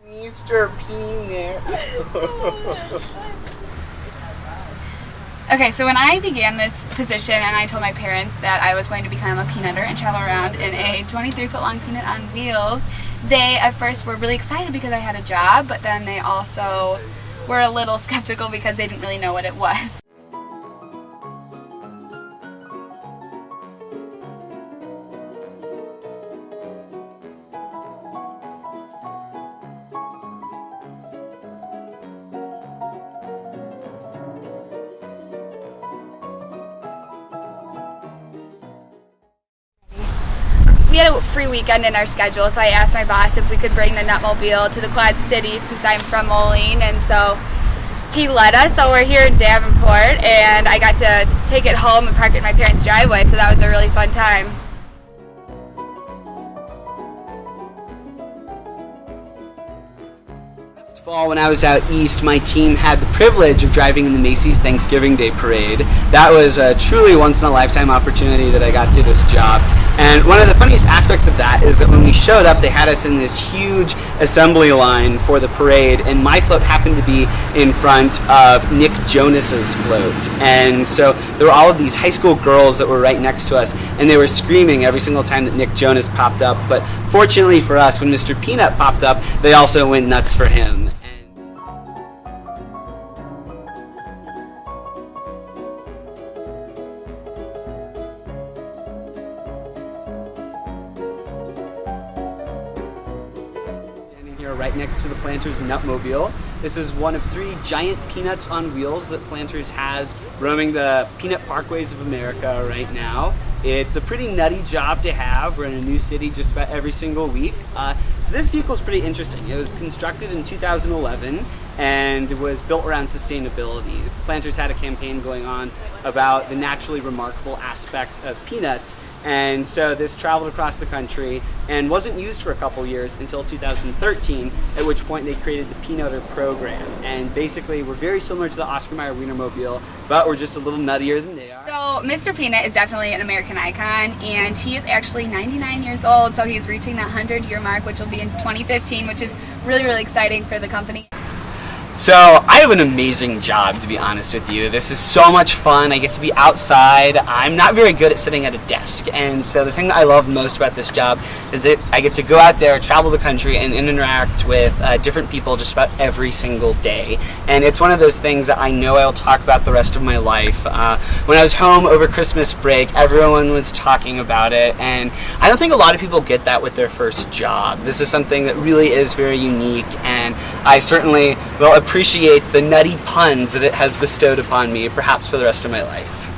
Mr. Peanut. Okay, so when I began this position and I told my parents that I was going to become a peanutter and travel around in a 23-foot long peanut on wheels, they at first were really excited because I had a job, but then they also were a little skeptical because they didn't really know what it was. We had a free weekend in our schedule, so I asked my boss if we could bring the nutmobile to the Quad Cities since I'm from Moline, and so he let us. So we're here in Davenport, and I got to take it home and park it in my parents' driveway, so that was a really fun time. Last fall, when I was out east, my team had the privilege of driving in the Macy's Thanksgiving Day Parade. That was a truly once-in-a-lifetime opportunity that I got through this job. And one of the funniest aspects of that is that when we showed up, they had us in this huge assembly line for the parade, and my float happened to be in front of Nick Jonas's float. And so there were all of these high school girls that were right next to us, and they were screaming every single time that Nick Jonas popped up. But fortunately for us, when Mr. Peanut popped up, they also went nuts for him. Right next to the Planters Nutmobile. This is one of 3 giant peanuts on wheels that Planters has roaming the peanut parkways of America right now. It's a pretty nutty job to have. We're in a new city just about every single week. So this vehicle is pretty interesting. It was constructed in 2011 and it was built around sustainability. Planters had a campaign going on about the naturally remarkable aspect of peanuts, and so this traveled across the country and wasn't used for a couple years until 2013, at which point they created the Peanutter program. And basically we're very similar to the Oscar Mayer Wienermobile, but we're just a little nuttier than they are. So Mr. Peanut is definitely an American icon, and he is actually 99 years old, so he's reaching that 100-year mark, which will be in 2015, which is really, really exciting for the company. So I have an amazing job, to be honest with you. This is so much fun. I get to be outside. I'm not very good at sitting at a desk, and so the thing that I love most about this job is that I get to go out there, travel the country, and interact with different people just about every single day. And it's one of those things that I know I'll talk about the rest of my life. When I was home over Christmas break, everyone was talking about it, and I don't think a lot of people get that with their first job. This is something that really is very unique, and I certainly will appreciate the nutty puns that it has bestowed upon me, perhaps for the rest of my life.